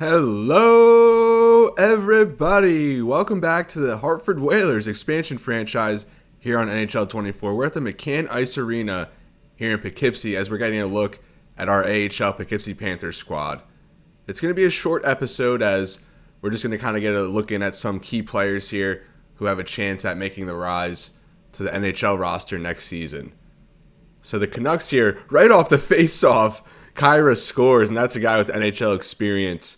Hello, everybody. Welcome back to the Hartford Whalers expansion franchise here on NHL 24. We're at the McCann Ice Arena here in Poughkeepsie as we're getting a look at our AHL Poughkeepsie Panthers squad. It's going to be a short episode as we're just going to kind of get a look in at some key players here who have a chance at making the rise to the NHL roster next season. So the Canucks here, right off the face-off, Cuylle scores, and that's a guy with NHL experience.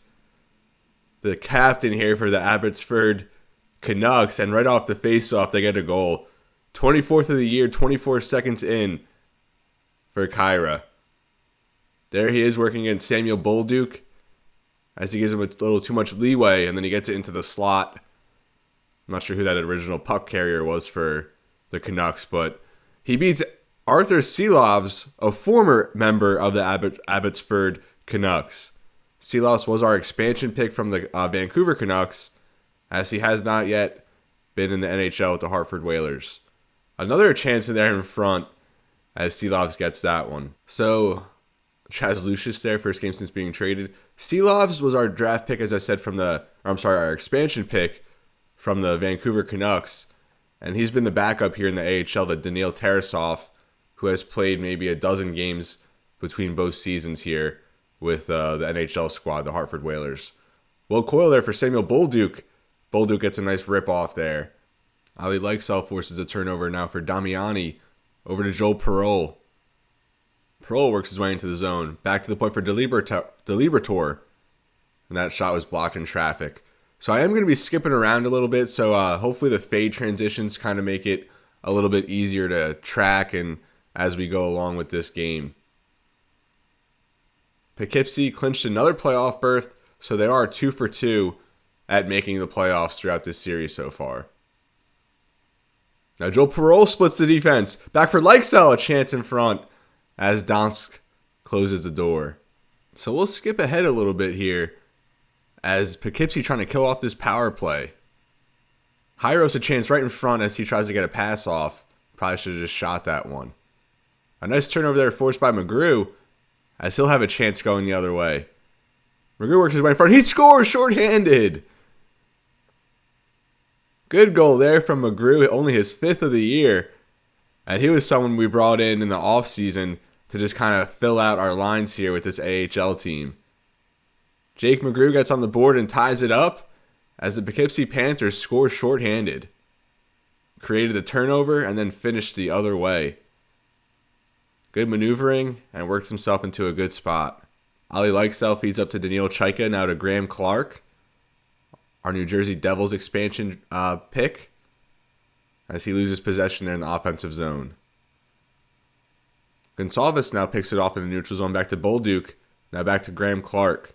The captain here for the Abbotsford Canucks, and right off the face-off, they get a goal. 24th of the year, 24 seconds in for Cuylle. There he is working against Samuel Bolduc as he gives him a little too much leeway, and then he gets it into the slot. I'm not sure who that original puck carrier was for the Canucks, but he beats Arthur Silovs, a former member of the Abbotsford Canucks. Silovs was our expansion pick from the Vancouver Canucks, as he has not yet been in the NHL with the Hartford Whalers. Another chance in there in front, as Silovs gets that one. So, Chaz Lucius there, first game since being traded. Silovs was our draft pick, as I said, our expansion pick from the Vancouver Canucks, and he's been the backup here in the AHL to Daniil Tarasov, who has played maybe a dozen games between both seasons here with the NHL squad, the Hartford Whalers. Well, Cuylle there for Samuel Bolduc. Bolduc gets a nice rip-off there. Ali Lykesell forces a turnover now for Damiani. Over to Joel Perrault. Perrault works his way into the zone. Back to the point for Delibertor. And that shot was blocked in traffic. So I am going to be skipping around a little bit, so hopefully the fade transitions kind of make it a little bit easier to track and as we go along with this game. Poughkeepsie clinched another playoff berth, so they are 2 for 2 at making the playoffs throughout this series so far. Now Joel Perrault splits the defense. Back for Lykesell, a chance in front as Donsk closes the door. So we'll skip ahead a little bit here as Poughkeepsie trying to kill off this power play. Hyros a chance right in front as he tries to get a pass off. Probably should have just shot that one. A nice turnover there forced by McGrew, as he'll have a chance going the other way. McGrew works his way in front. He scores shorthanded. Good goal there from McGrew, only his 5th of the year. And he was someone we brought in the offseason to just kind of fill out our lines here with this AHL team. Jake McGrew gets on the board and ties it up as the Poughkeepsie Panthers score shorthanded. Created the turnover and then finished the other way. Good maneuvering and works himself into a good spot. Ali Lykesell feeds up to Daniil Cuylle, now to Graeme Clark, our New Jersey Devils expansion pick, as he loses possession there in the offensive zone. Gonsalves now picks it off in the neutral zone back to Bolduc, now back to Graeme Clark.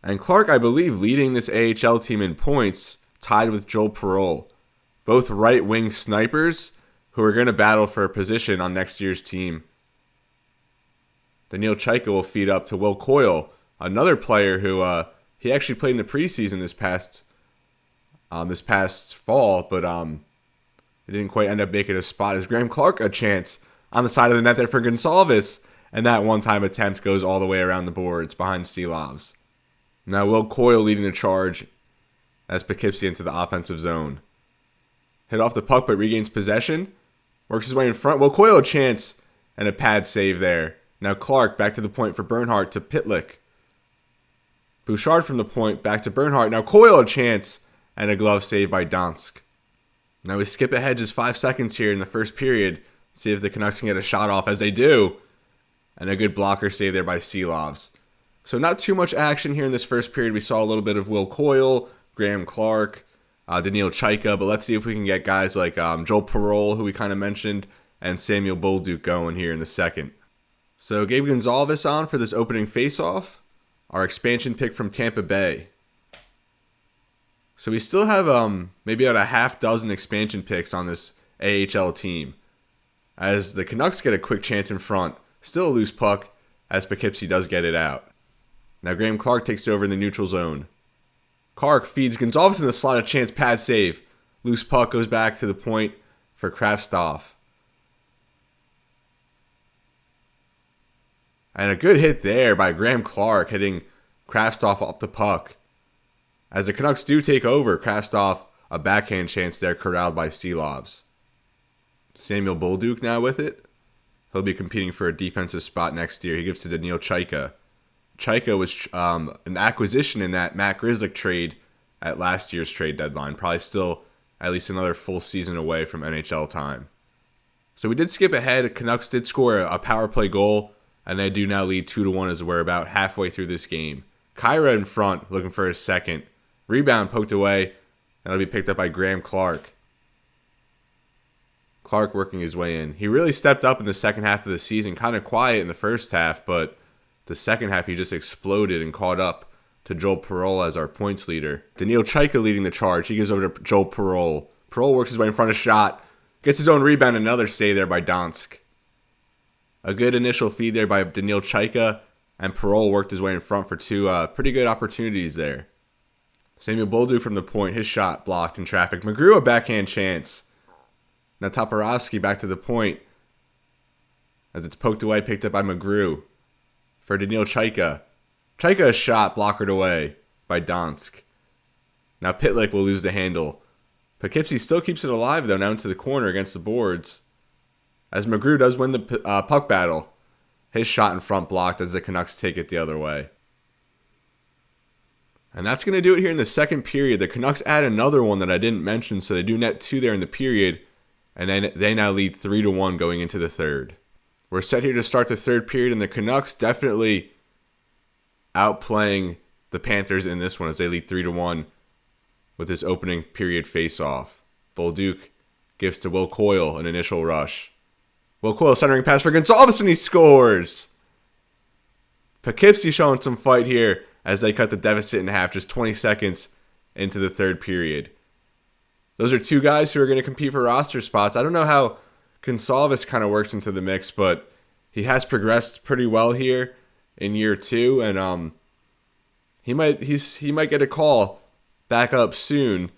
And Clark, I believe, leading this AHL team in points, tied with Joel Perrault. Both right-wing snipers who are going to battle for a position on next year's team. Daniil Cuylle will feed up to Will Cuylle, another player who he actually played in the preseason this past fall, but it didn't quite end up making a spot. As Graeme Clark a chance on the side of the net there for Gonsalves, and that one-time attempt goes all the way around the boards behind Silovs. Now Will Cuylle leading the charge as Poughkeepsie into the offensive zone. Hit off the puck but regains possession. Works his way in front. Well, Cuylle a chance and a pad save there. Now Clark back to the point for Bernhardt to Pitlick. Bouchard from the point back to Bernhardt. Now Cuylle a chance and a glove save by Donsk. Now we skip ahead just 5 seconds here in the first period. See if the Canucks can get a shot off, as they do. And a good blocker save there by Silovs. So not too much action here in this first period. We saw a little bit of Will Cuylle, Graeme Clark, Daniil Cuylle, but let's see if we can get guys like Joel Perrault, who we kind of mentioned, and Samuel Bolduc going here in the second. So Gabe Gonsalves on for this opening faceoff, our expansion pick from Tampa Bay. So we still have maybe about a half dozen expansion picks on this AHL team, as the Canucks get a quick chance in front. Still a loose puck, as Poughkeepsie does get it out. Now Graeme Clark takes over in the neutral zone. Clark feeds Gonsalves in the slot, a chance pad save. Loose puck goes back to the point for Kraftstoff. And a good hit there by Graeme Clark, hitting Kraftstoff off the puck. As the Canucks do take over, Kraftstoff, a backhand chance there, corralled by Seelovs. Samuel Bolduc now with it. He'll be competing for a defensive spot next year. He gives to Daniil Cuylle. Cuylle was an acquisition in that Matt Grzelcyk trade at last year's trade deadline. Probably still at least another full season away from NHL time. So we did skip ahead. Canucks did score a power play goal, and they do now lead 2-1 as we're about halfway through this game. Cuylle in front, looking for his second. Rebound poked away. That'll be picked up by Graeme Clark. Clark working his way in. He really stepped up in the second half of the season. Kind of quiet in the first half, but the second half he just exploded and caught up to Joel Perrault as our points leader. Daniil Cuylle leading the charge. He gives over to Joel Perrault. Perrault works his way in front of shot. Gets his own rebound and another save there by Donsk. A good initial feed there by Daniil Cuylle, and Perrault worked his way in front for two pretty good opportunities there. Samuel Bolduc from the point. His shot blocked in traffic. McGrew a backhand chance. Now Toporowski back to the point. As it's poked away, picked up by McGrew. For Daniil Cuylle. Cuylle a shot blockered away by Donsk. Now Pitlick will lose the handle. Poughkeepsie still keeps it alive though, now into the corner against the boards. As McGrew does win the puck battle. His shot in front blocked as the Canucks take it the other way. And that's going to do it here in the second period. The Canucks add another one that I didn't mention, so they do net 2 there in the period. And then they now lead 3-1 going into the third. We're set here to start the third period, and the Canucks definitely outplaying the Panthers in this one as they lead 3-1 with this opening period face-off. Bolduc gives to Will Cuylle an initial rush. Will Cuylle centering pass for Gonçalves, and he scores! Poughkeepsie showing some fight here as they cut the deficit in half just 20 seconds into the third period. Those are two guys who are going to compete for roster spots. I don't know how Gonçalves kind of works into the mix, but he has progressed pretty well here in year 2, and he might get a call back up soon.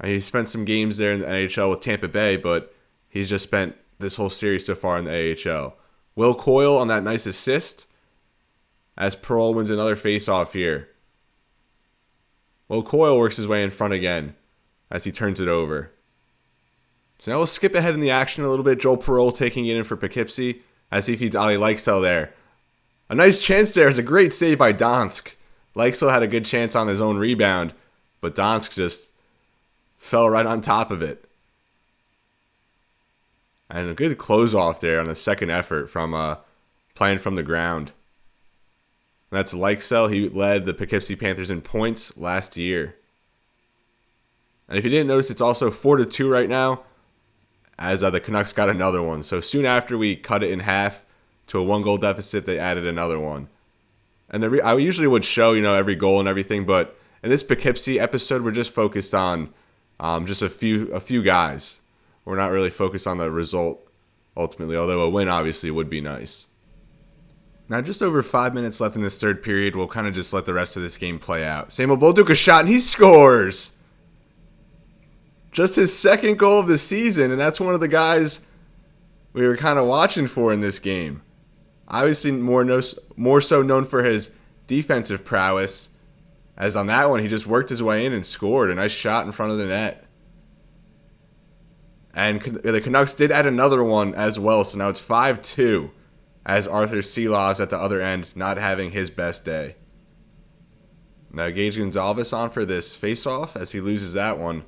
He spent some games there in the NHL with Tampa Bay, but he's just spent this whole series so far in the AHL. Will Cuylle on that nice assist as Perrault wins another face-off here. Will Cuylle works his way in front again as he turns it over. So now we'll skip ahead in the action a little bit. Joel Perrault taking it in for Poughkeepsie as he feeds Ali Leixel there. A nice chance there. It's a great save by Donsk. Leixel had a good chance on his own rebound, but Donsk just fell right on top of it. And a good close-off there on the second effort from playing from the ground. And that's Leixel. He led the Poughkeepsie Panthers in points last year. And if you didn't notice, it's also 4-2 right now as the Canucks got another one. So soon after we cut it in half to a 1-goal deficit, they added another one. And I usually would show, every goal and everything, but in this Poughkeepsie episode, we're just focused on just a few guys. We're not really focused on the result ultimately, although a win obviously would be nice. Now, just over 5 minutes left in this third period. We'll kind of just let the rest of this game play out. Samuel Bolduc a shot, and he scores! Just his second goal of the season, and that's one of the guys we were kind of watching for in this game. Obviously, more so known for his defensive prowess, as on that one, he just worked his way in and scored. A nice shot in front of the net. And the Canucks did add another one as well, so now it's 5-2. As Arthur Seelovs at the other end, not having his best day. Now Gage Gonçalves on for this face-off as he loses that one.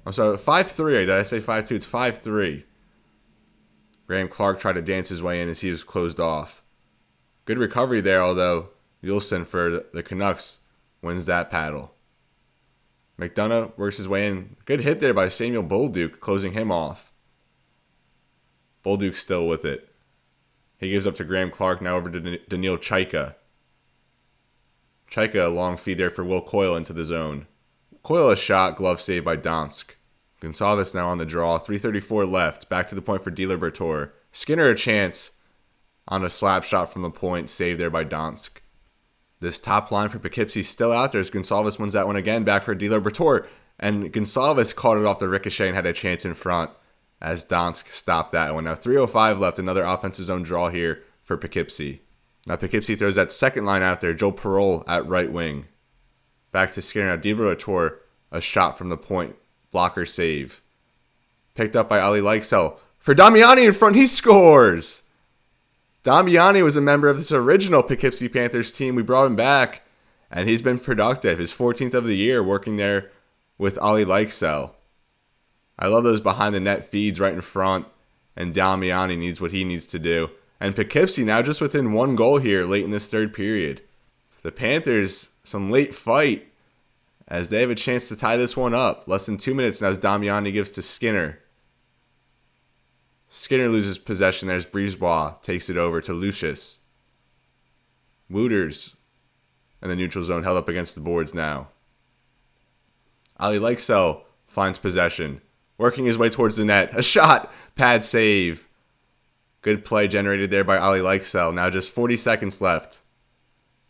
I'm sorry, 5-3. Did I say 5-2? It's 5-3. Graeme Clark tried to dance his way in as he was closed off. Good recovery there, although Nielsen for the Canucks wins that paddle. McDonough works his way in. Good hit there by Samuel Bolduc, closing him off. Bolduc still with it. He gives up to Graeme Clark, now over to Daniil Cuylle. Cuylle, a long feed there for Will Cuylle into the zone. Cuylle a shot, glove saved by Donsk. Gonçalves now on the draw, 3:34 left. Back to the point for De Liberatore. Skinner a chance on a slap shot from the point, saved there by Donsk. This top line for Poughkeepsie still out there as Gonçalves wins that one again, back for De Liberatore. And Gonçalves caught it off the ricochet and had a chance in front as Donsk stopped that one. Now 3:05 left, another offensive zone draw here for Poughkeepsie. Now Poughkeepsie throws that second line out there. Joel Perrault at right wing. Back to Skinner. Now DiBrotor, a shot from the point. Blocker save. Picked up by Ali Leixel. For Damiani in front, he scores! Damiani was a member of this original Poughkeepsie Panthers team. We brought him back, and he's been productive. His 14th of the year working there with Ali Leixel. I love those behind the net feeds right in front, and Damiani needs what he needs to do. And Poughkeepsie now just within one goal here late in this third period. The Panthers, some late fight as they have a chance to tie this one up. Less than 2 minutes now as Damiani gives to Skinner. Skinner loses possession there as Brisebois takes it over to Lucius. Wooters in the neutral zone held up against the boards now. Ali Leixel finds possession. Working his way towards the net. A shot! Pad save. Good play generated there by Ali Leixel. Now just 40 seconds left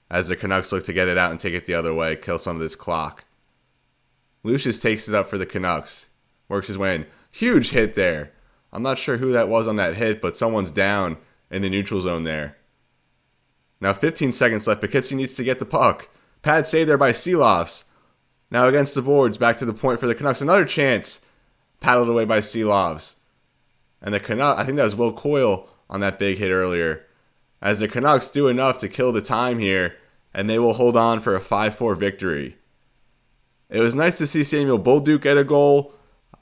as the Canucks look to get it out and take it the other way. Kill some of this clock. Lucius takes it up for the Canucks. Works his way in. Huge hit there. I'm not sure who that was on that hit, but someone's down in the neutral zone there. Now 15 seconds left. Poughkeepsie needs to get the puck. Pad save there by Seeloffs. Now against the boards. Back to the point for the Canucks. Another chance. Paddled away by Seeloffs. And the Canucks, I think that was Will Cuylle on that big hit earlier. As the Canucks do enough to kill the time here, and they will hold on for a 5-4 victory. It was nice to see Samuel Bolduc get a goal.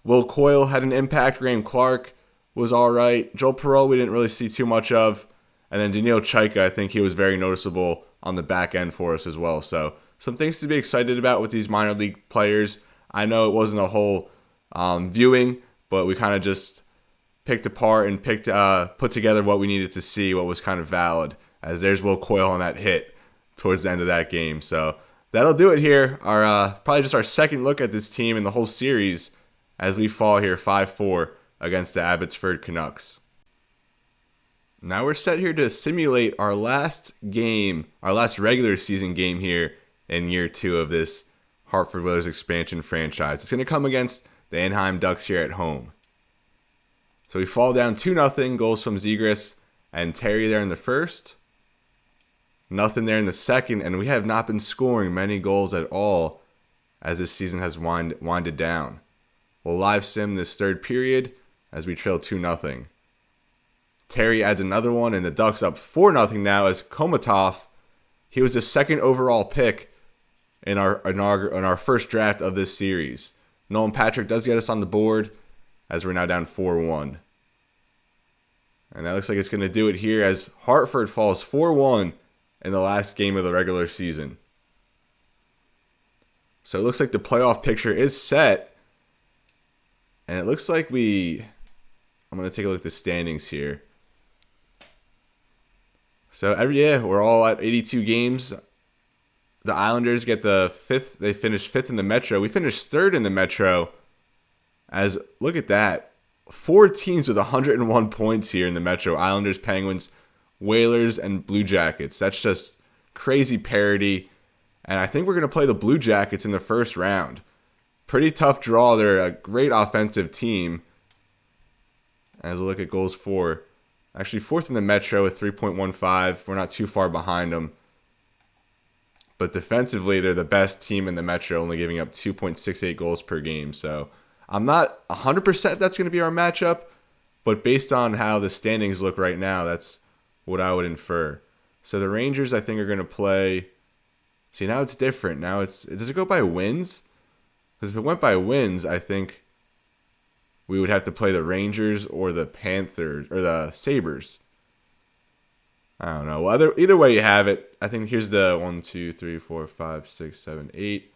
Will Cuylle had an impact. Graeme Clark was all right. Joel Perrault we didn't really see too much of. And then Daniil Cuylle, I think he was very noticeable on the back end for us as well. So some things to be excited about with these minor league players. I know it wasn't a whole viewing, but we kind of just picked apart and put together what we needed to see, what was kind of valid, as there's Will Cuylle on that hit towards the end of that game. So that'll do it here. Our probably just our second look at this team in the whole series as we fall here 5-4 against the Abbotsford Canucks. Now we're set here to simulate our last game, our last regular season game here in year 2 of this Hartford Whalers expansion franchise. It's going to come against the Anaheim Ducks here at home. So we fall down 2-0, goals from Zegras and Terry there in the first. Nothing there in the second, and we have not been scoring many goals at all as this season has winded down. We'll live sim this third period as we trail 2-0. Terry adds another one, and the Ducks up 4-0 now as Komatov, he was the second overall pick in our first draft of this series. Nolan Patrick does get us on the board as we're now down 4-1. And that looks like it's going to do it here as Hartford falls 4-1 in the last game of the regular season. So it looks like the playoff picture is set. And it looks like I'm going to take a look at the standings here. So we're all at 82 games. The Islanders get the 5th. They finished 5th in the Metro. We finished 3rd in the Metro. As, look at that. 4 teams with 101 points here in the Metro. Islanders, Penguins, Whalers, and Blue Jackets. That's just crazy parity. And I think we're going to play the Blue Jackets in the first round. Pretty tough draw. They're a great offensive team. As we look at goals for. Actually, 4th in the Metro with 3.15. We're not too far behind them. But defensively, they're the best team in the Metro, only giving up 2.68 goals per game. So I'm not 100% that's going to be our matchup, but based on how the standings look right now, that's what I would infer. So the Rangers, I think, are going to play. See, now it's different. Now does it go by wins? Because if it went by wins, I think we would have to play the Rangers or the Panthers or the Sabres. I don't know. Well, either way you have it. I think here's the 1, 2, 3, 4, 5, 6, 7, 8.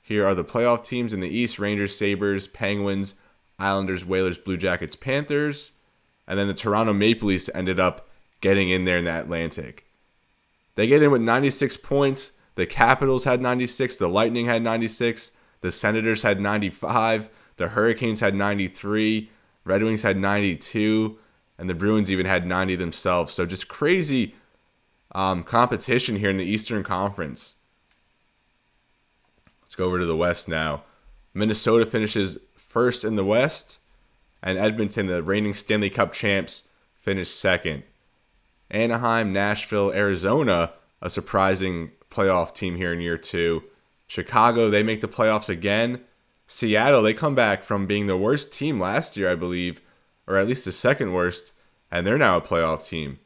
Here are the playoff teams in the East: Rangers, Sabres, Penguins, Islanders, Whalers, Blue Jackets, Panthers. And then the Toronto Maple Leafs ended up getting in there in the Atlantic. They get in with 96 points. The Capitals had 96. The Lightning had 96. The Senators had 95. The Hurricanes had 93. Red Wings had 92. And the Bruins even had 90 themselves. So just crazy competition here in the Eastern Conference. Let's go over to the West now. Minnesota finishes first in the West. And Edmonton, the reigning Stanley Cup champs, finished second. Anaheim, Nashville, Arizona, a surprising playoff team here in year 2. Chicago, they make the playoffs again. Seattle, they come back from being the worst team last year, I believe, or at least the second worst, and they're now a playoff team.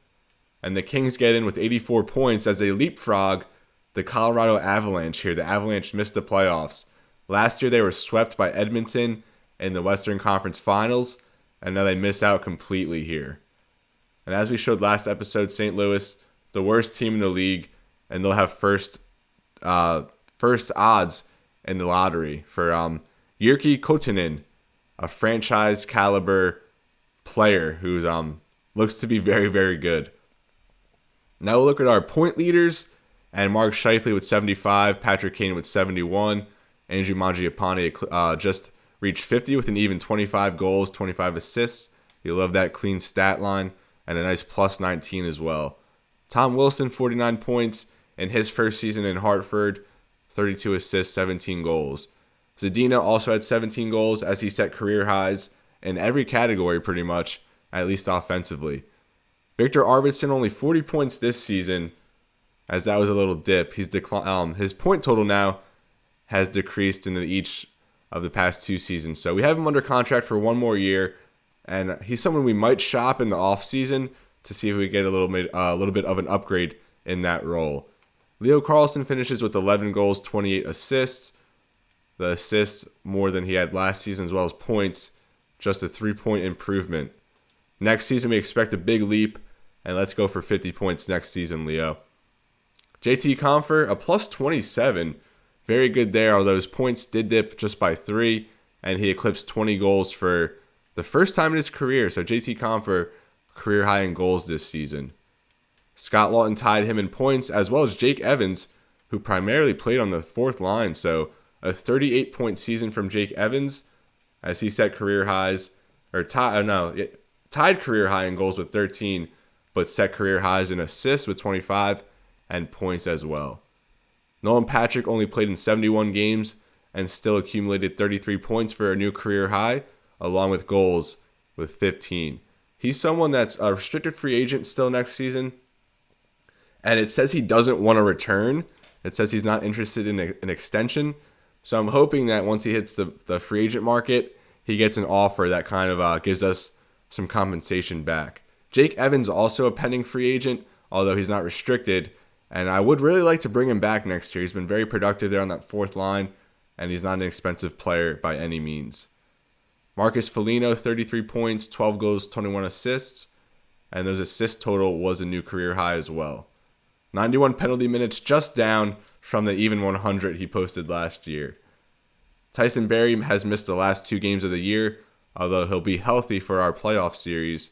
And the Kings get in with 84 points as they leapfrog the Colorado Avalanche here. The Avalanche missed the playoffs. Last year, they were swept by Edmonton in the Western Conference Finals, and now they miss out completely here. And as we showed last episode, St. Louis, the worst team in the league, and they'll have first odds in the lottery for Jyrki Kotkinen, a franchise caliber player who looks to be very, very good. Now we'll look at our point leaders, and Mark Scheifele with 75, Patrick Kane with 71, Andrew Mangiapane just reached 50 with an even 25 goals, 25 assists. You love that clean stat line, and a nice plus 19 as well. Tom Wilson, 49 points in his first season in Hartford, 32 assists, 17 goals. Zadina also had 17 goals as he set career highs in every category pretty much, at least offensively. Victor Arvidsson only 40 points this season, as that was a little dip. His point total now has decreased in each of the past 2 seasons. So we have him under contract for 1 more year, and he's someone we might shop in the offseason to see if we get a little bit of an upgrade in that role. Leo Carlsson finishes with 11 goals, 28 assists. The assists more than he had last season, as well as points, just a 3-point improvement. Next season, we expect a big leap, and let's go for 50 points next season, Leo. JT Compher, a plus 27. Very good there, although his points did dip just by 3, and he eclipsed 20 goals for the first time in his career. So JT Compher, career high in goals this season. Scott Lawton tied him in points, as well as Jake Evans, who primarily played on the 4th line. So a 38-point season from Jake Evans, as he set career highs, tied career high in goals with 13, but set career highs in assists with 25 and points as well. Nolan Patrick only played in 71 games and still accumulated 33 points for a new career high, along with goals with 15. He's someone that's a restricted free agent still next season, and it says he doesn't want to return. It says he's not interested in an extension. So I'm hoping that once he hits the free agent market, he gets an offer that kind of gives us some compensation back. Jake Evans also a pending free agent, although he's not restricted, and I would really like to bring him back next year. He's been very productive there on that 4th line, and he's not an expensive player by any means. Marcus Foligno, 33 points, 12 goals, 21 assists, and those assist total was a new career high as well. 91 penalty minutes, just down from the even 100 he posted last year. Tyson Barrie has missed the last 2 games of the year, although he'll be healthy for our playoff series,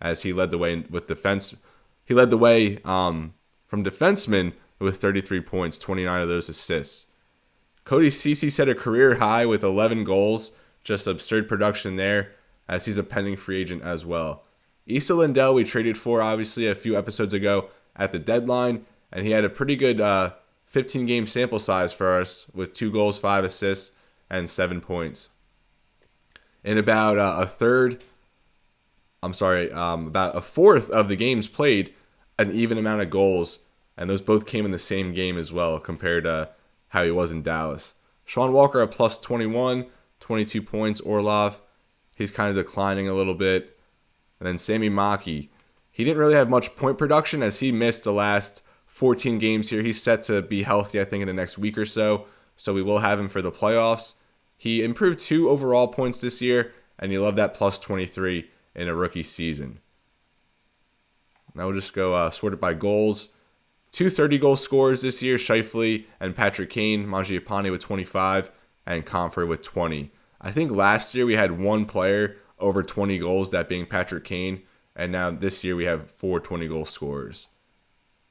as he led the way with defense. He led the way from defensemen with 33 points, 29 of those assists. Cody Ceci set a career high with 11 goals, just absurd production there, as he's a pending free agent as well. Issa Lindell we traded for, obviously, a few episodes ago at the deadline, and he had a pretty good 15-game sample size for us with 2 goals, 5 assists, and 7 points. In about a fourth of the games played, an even amount of goals, and those both came in the same game as well compared to how he was in Dallas. Sean Walker, a plus 21, 22 points. Orlov, he's kind of declining a little bit. And then Sami Maki, he didn't really have much point production as he missed the last 14 games here. He's set to be healthy, I think, in the next week or so we will have him for the playoffs. He improved 2 overall points this year, and you love that plus 23 in a rookie season. Now we'll just go sorted by goals. 2 30-goal scorers this year, Scheifele and Patrick Kane, Mangiapane with 25, and Compher with 20. I think last year we had 1 player over 20 goals, that being Patrick Kane, and now this year we have 4 20-goal scorers.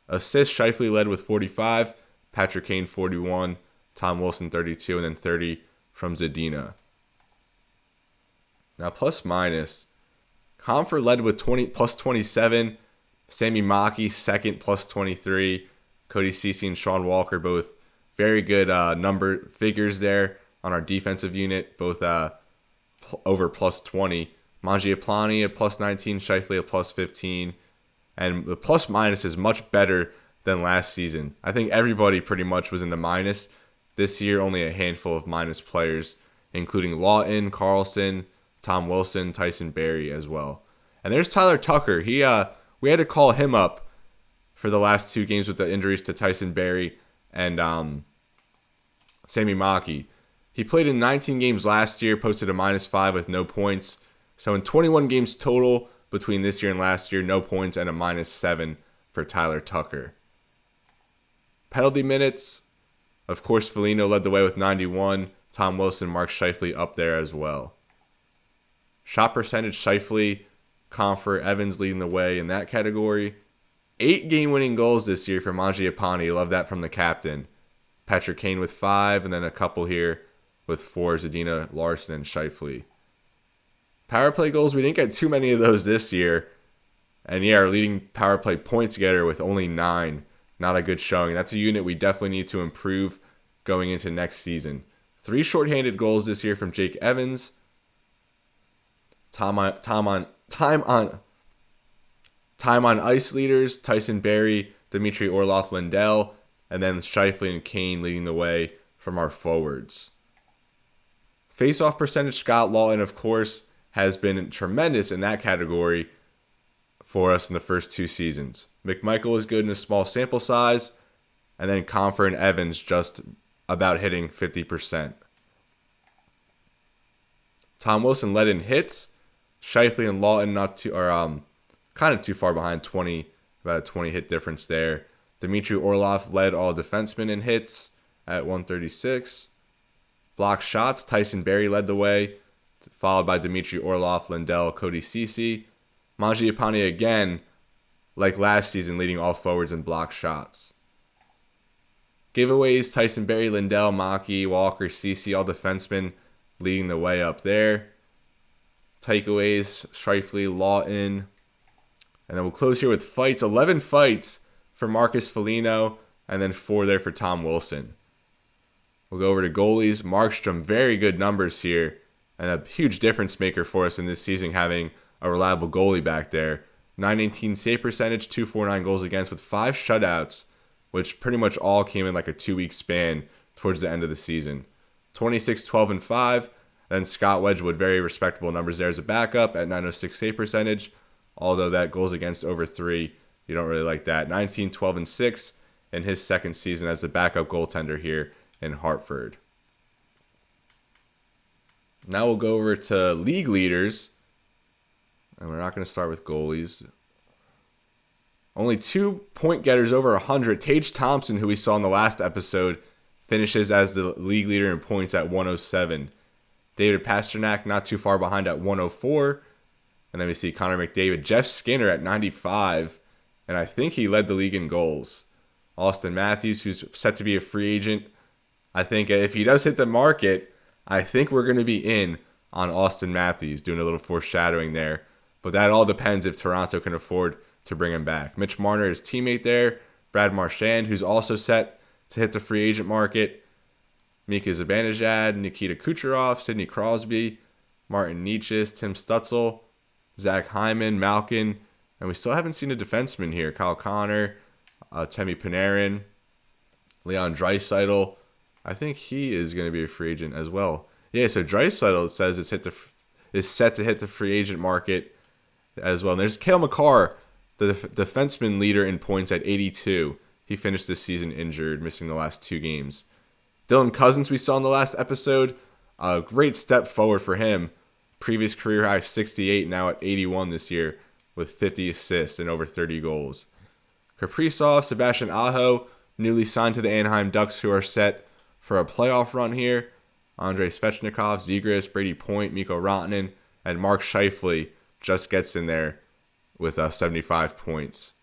Assists, Scheifele led with 45, Patrick Kane 41, Tom Wilson 32, and then 30 from Zadina. Now plus minus, Compher led with plus 27, Sami Maki second plus 23, Cody Ceci and Sean Walker both very good number figures there on our defensive unit, both over plus 20. Mangiapane a plus 19, Scheifele a plus 15, and the plus minus is much better than last season. I think everybody pretty much was in the minus. This year, only a handful of minus players, including Lawton, Carlson, Tom Wilson, Tyson Barrie as well. And there's Tyler Tucker. We had to call him up for the last 2 games with the injuries to Tyson Barrie and Sammy Maki. He played in 19 games last year, posted a -5 with no points. So in 21 games total between this year and last year, no points and a -7 for Tyler Tucker. Penalty minutes, of course, Foligno led the way with 91. Tom Wilson, Mark Scheifele up there as well. Shot percentage, Scheifele, Comfort, Evans leading the way in that category. 8 game-winning goals this year for Mangiapane. Love that from the captain. Patrick Kane with 5, and then a couple here with 4, Zadina, Larson, and Scheifele. Power play goals, we didn't get too many of those this year. And yeah, our leading power play points getter with only 9. Not a good showing. That's a unit we definitely need to improve going into next season. 3 shorthanded goals this year from Jake Evans. Time on ice leaders, Tyson Barrie, Dmitry Orlov, Lindell, and then Scheifele and Kane leading the way from our forwards. Face-off percentage, Scott Lawton, of course, has been tremendous in that category for us in the first 2 seasons. McMichael is good in a small sample size, and then Comfort and Evans just about hitting 50%. Tom Wilson led in hits. Scheifele and Lawton kind of too far behind, 20, about a 20 hit difference there. Dmitry Orlov led all defensemen in hits at 136. Block shots, Tyson Barrie led the way, followed by Dmitry Orlov, Lindell, Cody Ceci. Mangiapane again, like last season, leading all forwards in block shots. Giveaways, Tyson Barrie, Lindell, Maki, Walker, Ceci, all defensemen leading the way up there. Takeaways, Scheifele, Lawton. And then we'll close here with fights. 11 fights for Marcus Foligno, and then 4 there for Tom Wilson. We'll go over to goalies. Markstrom, very good numbers here, and a huge difference maker for us in this season, having a reliable goalie back there. 918 save percentage, 249 goals against with 5 shutouts, which pretty much all came in like a 2-week span towards the end of the season. 26, 12, and 5. Then Scott Wedgwood, very respectable numbers there as a backup at 906 save percentage. Although that goals against over 3, you don't really like that. 19, 12, and 6 in his second season as the backup goaltender here in Hartford. Now we'll go over to league leaders. And we're not going to start with goalies. Only 2 point getters over 100. Tage Thompson, who we saw in the last episode, finishes as the league leader in points at 107. David Pastrnak not too far behind at 104. And then we see Connor McDavid. Jeff Skinner at 95. And I think he led the league in goals. Austin Matthews, who's set to be a free agent. I think if he does hit the market, I think we're going to be in on Austin Matthews. Doing a little foreshadowing there. But that all depends if Toronto can afford to bring him back. Mitch Marner, his teammate there. Brad Marchand, who's also set to hit the free agent market. Mika Zibanejad, Nikita Kucherov, Sidney Crosby, Martin Necas, Tim Stutzel, Zach Hyman, Malkin, and we still haven't seen a defenseman here. Kyle Connor, Temi Panarin, Leon Draisaitl. I think he is going to be a free agent as well. Yeah, so Draisaitl, it says, is set to hit the free agent market as well. And there's Cale Makar, the defenseman leader in points at 82. He finished this season injured, missing the last 2 games. Dylan Cousins, we saw in the last episode, a great step forward for him. Previous career high 68, now at 81 this year with 50 assists and over 30 goals. Kaprizov, Sebastian Aho, newly signed to the Anaheim Ducks, who are set for a playoff run here. Andrei Svechnikov, Zegras, Brady Point, Mikko Rantanen, and Mark Scheifele just gets in there with 75 points.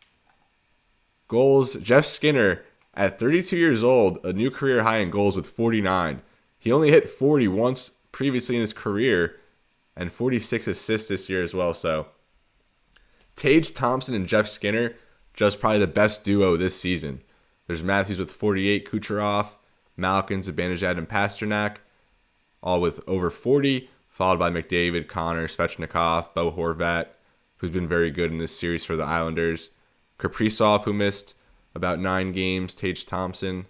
Goals, Jeff Skinner at 32 years old, a new career high in goals with 49. He only hit 40 once previously in his career, and 46 assists this year as well. So Tage Thompson and Jeff Skinner, just probably the best duo this season. There's Matthews with 48, Kucherov, Malkin, Zibanejad, and Pastrnak, all with over 40, followed by McDavid, Connor, Svechnikov, Bo Horvat, who's been very good in this series for the Islanders. Kaprizov, who missed about 9 games. Tage Thompson.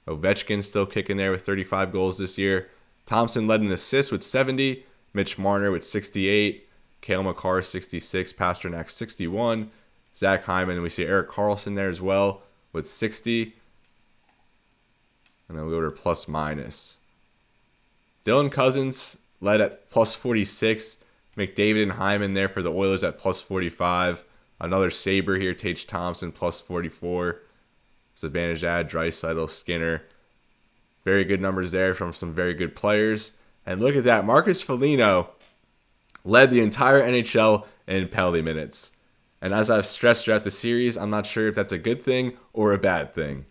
Ovechkin still kicking there with 35 goals this year. Thompson led in assists with 70. Mitch Marner with 68. Cale Makar 66. Pasternak 61. Zach Hyman. We see Erik Karlsson there as well with 60. And then we go to plus minus. Dylan Cousins led at plus 46. McDavid and Hyman there for the Oilers at plus 45. Another Sabre here, Tage Thompson, plus 44. Zibanejad, Draisaitl, Skinner. Very good numbers there from some very good players. And look at that. Marcus Foligno led the entire NHL in penalty minutes. And as I've stressed throughout the series, I'm not sure if that's a good thing or a bad thing.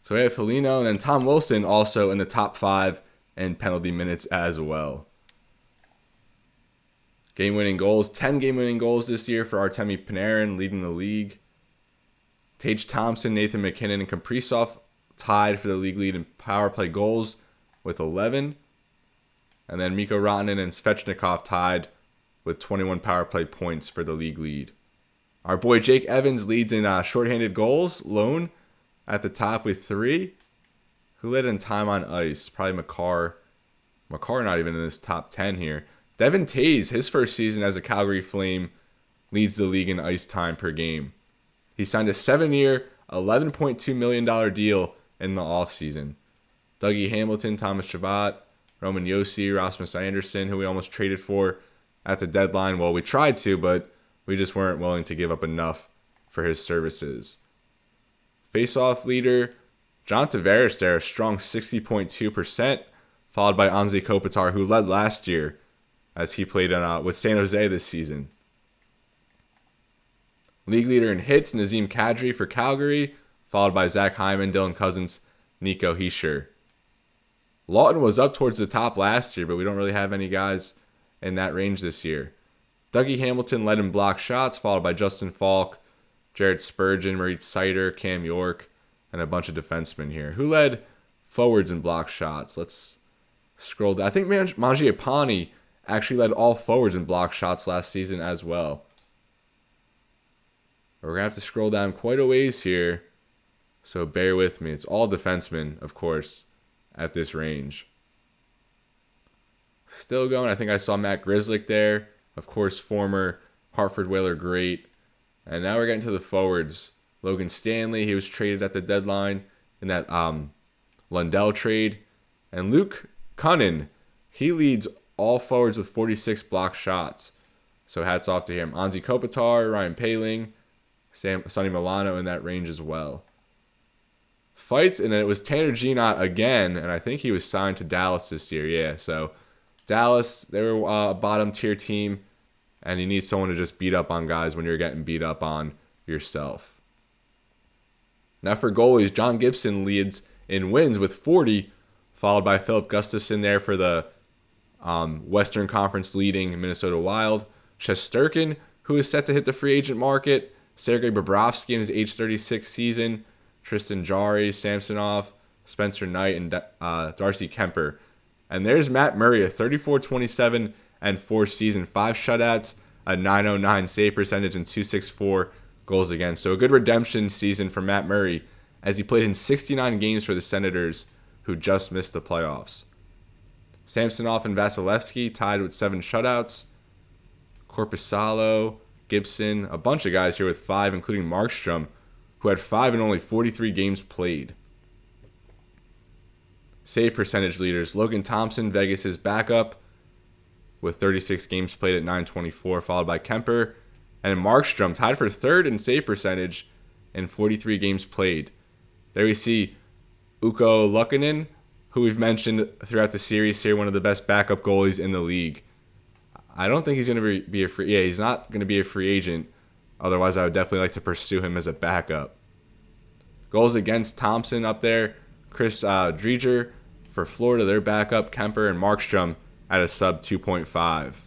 So we have Foligno and then Tom Wilson also in the top 5 in penalty minutes as well. Game-winning goals, 10 game-winning goals this year for Artemi Panarin, leading the league. Tage Thompson, Nathan MacKinnon, and Kaprizov tied for the league lead in power play goals with 11. And then Mikko Rantanen and Svechnikov tied with 21 power play points for the league lead. Our boy Jake Evans leads in shorthanded goals, lone, at the top with 3. Who led in time on ice? Probably Makar. Makar not even in this top 10 here. Devin Tays, his first season as a Calgary Flame, leads the league in ice time per game. He signed a 7-year, $11.2 million deal in the offseason. Dougie Hamilton, Thomas Chabot, Roman Josi, Rasmus Andersson, who we almost traded for at the deadline. Well, we tried to, but we just weren't willing to give up enough for his services. Face-off leader, John Tavares there, a strong 60.2%, followed by Anze Kopitar, who led last year as he played with San Jose this season. League leader in hits, Nazem Kadri for Calgary, followed by Zach Hyman, Dylan Cousins, Nico Hischier. Lawton was up towards the top last year, but we don't really have any guys in that range this year. Dougie Hamilton led in block shots, followed by Justin Falk, Jared Spurgeon, Moritz Seider, Cam York, and a bunch of defensemen here. Who led forwards in block shots? Let's scroll down. I think Mangiapane actually led all forwards in block shots last season as well. We're going to have to scroll down quite a ways here, so bear with me. It's all defensemen, of course, at this range. Still going. I think I saw Matt Grzelcyk there. Of course, former Hartford Whaler great. And now we're getting to the forwards. Logan Stanley, he was traded at the deadline in that Lundell trade. And Luke Cunnin, he leads all forwards with 46 block shots. So hats off to him. Anze Kopitar, Ryan Poehling, Sonny Milano in that range as well. Fights, and it was Tanner Gienot again, and I think he was signed to Dallas this year. Yeah, so Dallas, they were a bottom tier team. And you need someone to just beat up on guys when you're getting beat up on yourself. Now for goalies, John Gibson leads in wins with 40, followed by Philip Gustafson there for the Western Conference leading Minnesota Wild. Shesterkin, who is set to hit the free agent market. Sergei Bobrovsky in his age 36 season. Tristan Jarry, Samsonov, Spencer Knight, and Darcy Kemper. And there's Matt Murray, a 34-27 and 4 season, 5 shutouts, a .909 save percentage, and .264 goals against. So a good redemption season for Matt Murray as he played in 69 games for the Senators, who just missed the playoffs. Samsonov and Vasilevsky tied with 7 shutouts. Korpisalo, Gibson, a bunch of guys here with 5, including Markstrom, who had 5 in only 43 games played. Save percentage leaders, Logan Thompson, Vegas' backup, with 36 games played at .924, followed by Kemper. And Markstrom tied for 3rd in save percentage in 43 games played. There we see Ukko Luukkonen, who we've mentioned throughout the series here, one of the best backup goalies in the league. I don't think he's going to be a free... Yeah, he's not going to be a free agent. Otherwise, I would definitely like to pursue him as a backup. Goals against Thompson up there. Chris Driedger for Florida, their backup. Kemper and Markstrom at a sub 2.5.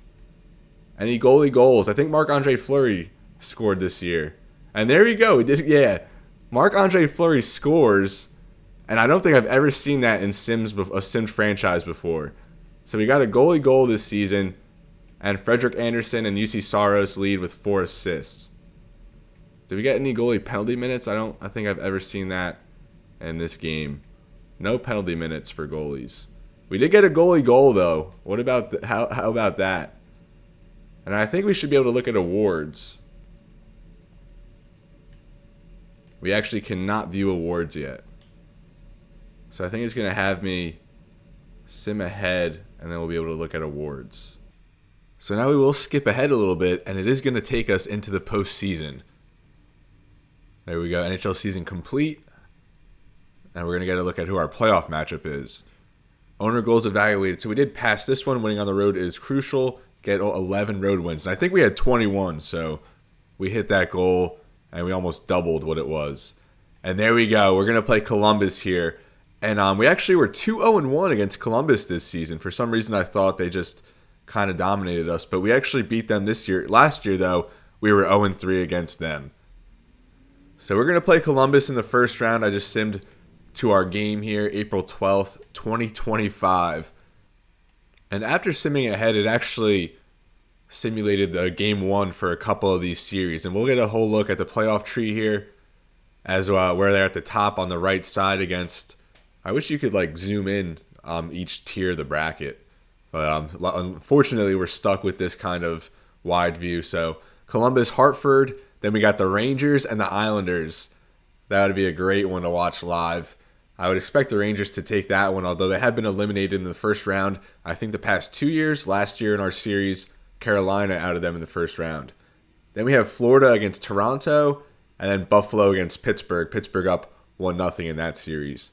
Any goalie goals? I think Marc-Andre Fleury scored this year. And there you go. He did, yeah. Marc-Andre Fleury scores. And I don't think I've ever seen that in a Sims franchise before. So we got a goalie goal this season, and Frederick Anderson and UC Saros lead with 4 assists. Did we get any goalie penalty minutes? I think I've ever seen that in this game. No penalty minutes for goalies. We did get a goalie goal though. What about how about that? And I think we should be able to look at awards. We actually cannot view awards yet. So I think it's going to have me sim ahead, and then we'll be able to look at awards. So now we will skip ahead a little bit, and it is going to take us into the postseason. There we go, NHL season complete. And we're going to get a look at who our playoff matchup is. Owner goals evaluated. So we did pass this one. Winning on the road is crucial. Get 11 road wins. And I think we had 21, so we hit that goal, and we almost doubled what it was. And there we go. We're going to play Columbus here. And we actually were 2-0-1 against Columbus this season. For some reason, I thought they just kind of dominated us. But we actually beat them this year. Last year, though, we were 0-3 against them. So we're going to play Columbus in the first round. I just simmed to our game here, April 12th, 2025. And after simming ahead, it actually simulated the game 1 for a couple of these series. And we'll get a whole look at the playoff tree here, as where they're at the top on the right side against... I wish you could zoom in each tier of the bracket. But unfortunately, we're stuck with this kind of wide view. So Columbus, Hartford, then we got the Rangers and the Islanders. That would be a great one to watch live. I would expect the Rangers to take that one, although they have been eliminated in the first round. I think the past 2 years, last year in our series, Carolina out of them in the first round. Then we have Florida against Toronto, and then Buffalo against Pittsburgh. Pittsburgh up 1-0 in that series.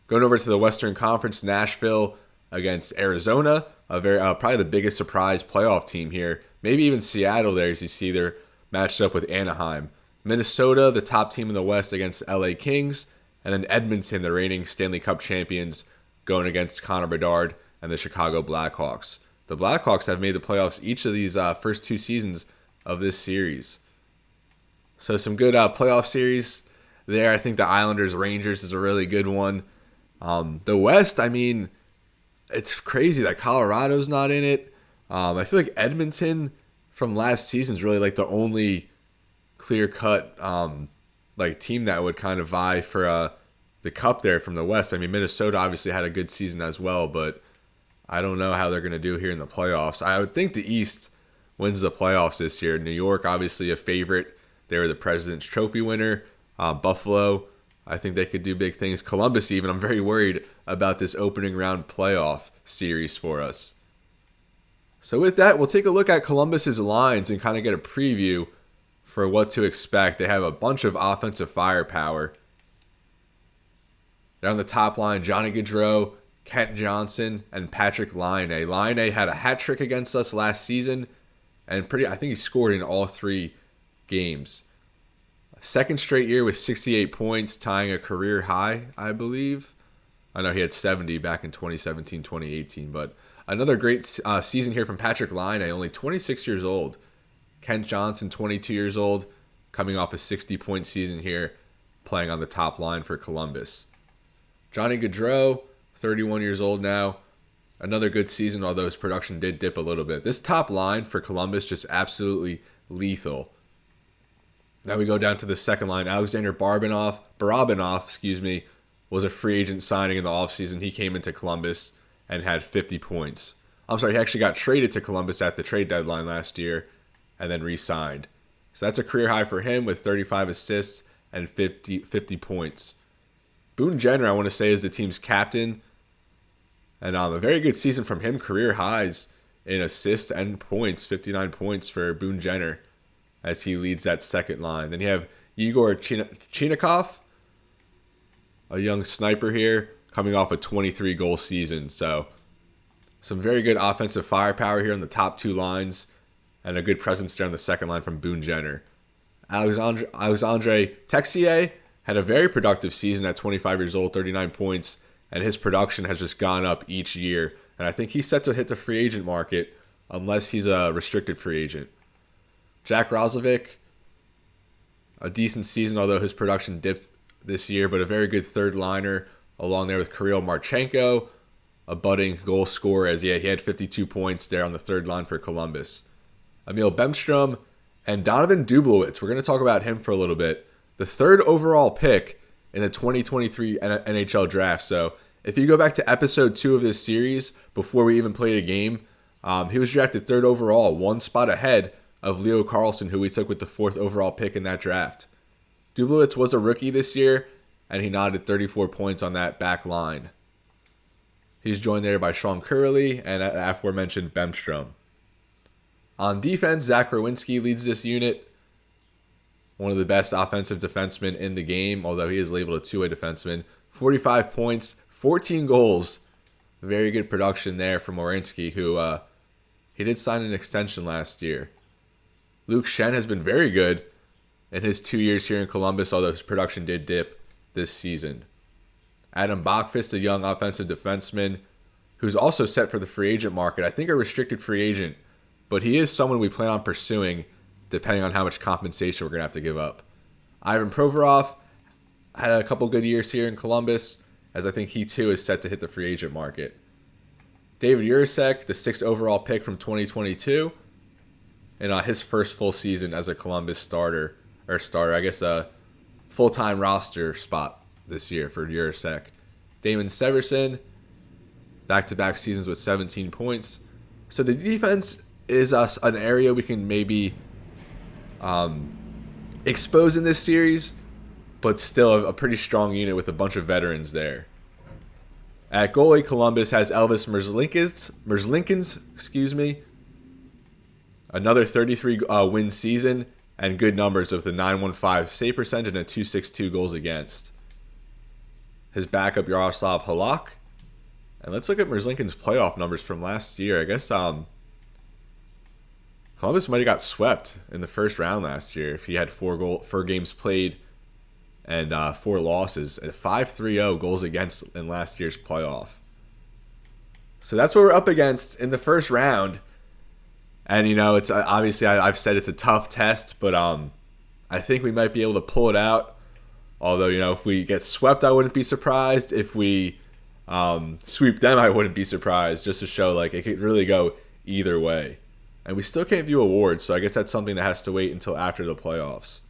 Going over to the Western Conference, Nashville against Arizona, a very probably the biggest surprise playoff team here. Maybe even Seattle there, as you see they're matched up with Anaheim. Minnesota, the top team in the West against LA Kings, and then Edmonton, the reigning Stanley Cup champions, going against Connor Bedard and the Chicago Blackhawks. The Blackhawks have made the playoffs each of these first 2 seasons of this series. So some good playoff series there. I think the Islanders-Rangers is a really good one. The West, I mean, it's crazy that Colorado's not in it. I feel like Edmonton from last season is really the only clear-cut team that would kind of vie for the cup there from the West. I mean, Minnesota obviously had a good season as well, but I don't know how they're going to do here in the playoffs. I would think the East wins the playoffs this year. New York, obviously a favorite. They were the President's Trophy winner. Buffalo, I think they could do big things. Columbus even, I'm very worried about this opening round playoff series for us. So with that, we'll take a look at Columbus's lines and kind of get a preview for what to expect. They have a bunch of offensive firepower. They're on the top line, Johnny Gaudreau, Kent Johnson, and Patrick Laine. Laine had a hat trick against us last season, and I think he scored in all 3 games. Second straight year with 68 points, tying a career high, I believe. I know he had 70 back in 2017-2018, but another great season here from Patrick Laine, only 26 years old. Kent Johnson, 22 years old, coming off a 60-point season here, playing on the top line for Columbus. Johnny Gaudreau, 31 years old now. Another good season, although his production did dip a little bit. This top line for Columbus just absolutely lethal. Now we go down to the second line. Alexander Barabanov, was a free agent signing in the offseason. He came into Columbus and had 50 points. He actually got traded to Columbus at the trade deadline last year and then re-signed. So that's a career high for him with 35 assists and 50 points. Boone Jenner, I want to say, is the team's captain. And a very good season from him. Career highs in assists and points. 59 points for Boone Jenner as he leads that second line. Then you have Igor Chinakhov, a young sniper here, coming off a 23-goal season. So some very good offensive firepower here on the top 2 lines and a good presence there on the second line from Boone Jenner. Alexandre Texier had a very productive season at 25 years old, 39 points, and his production has just gone up each year. And I think he's set to hit the free agent market unless he's a restricted free agent. Jack Roslovic, a decent season, although his production dipped this year, but a very good third liner along there with Kirill Marchenko, a budding goal scorer, as he had 52 points there on the third line for Columbus. Emil Bemstrom and Donovan Dublowitz. We're going to talk about him for a little bit. The third overall pick in the 2023 NHL draft. So if you go back to episode 2 of this series, before we even played a game, he was drafted third overall, one spot ahead of Leo Carlsson, who we took with the 4th overall pick in that draft. Dublowitz was a rookie this year, and he knotted 34 points on that back line. He's joined there by Sean Cuylle and aforementioned Bemstrom. On defense, Zach Rowinski leads this unit. One of the best offensive defensemen in the game, although he is labeled a two-way defenseman. 45 points, 14 goals. Very good production there from Werenski, who he did sign an extension last year. Luke Schenn has been very good in his 2 years here in Columbus, although his production did dip this season. Adam Bachfist, a young offensive defenseman, who's also set for the free agent market. I think a restricted free agent, but he is someone we plan on pursuing depending on how much compensation we're going to have to give up. Ivan Provorov had a couple good years here in Columbus, as I think he too is set to hit the free agent market. David Jurasek, the 6th overall pick from 2022, and his first full season as a Columbus starter, a full-time roster spot this year for Jurasek. Damon Severson, back-to-back seasons with 17 points. So the defense is an area we can maybe expose in this series, but still a pretty strong unit with a bunch of veterans there. At goalie, Columbus has Elvis Merzlikins, another 33 win season and good numbers with a .915 save percentage and a .262 goals against. His backup, Yaroslav Halak. And let's look at Merzlikins' playoff numbers from last year. I guess Columbus might have got swept in the first round last year if he had 4 games played and 4 losses. And 5.30 goals against in last year's playoff. So that's what we're up against in the first round. And, it's obviously, I've said it's a tough test, but I think we might be able to pull it out. Although, if we get swept, I wouldn't be surprised. If we sweep them, I wouldn't be surprised. Just to show, it could really go either way. And we still can't view awards, so I guess that's something that has to wait until after the playoffs.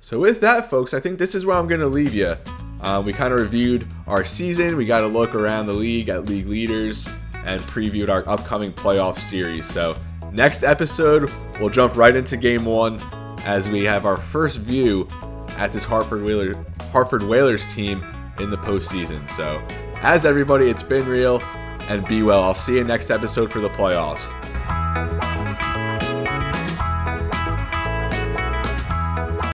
So with that, folks, I think this is where I'm going to leave you. We kind of reviewed our season. We got a look around the league at league leaders and previewed our upcoming playoff series. So next episode, we'll jump right into Game 1 as we have our first view at this Hartford Whalers team in the postseason. So as everybody, it's been real, and be well. I'll see you next episode for the playoffs.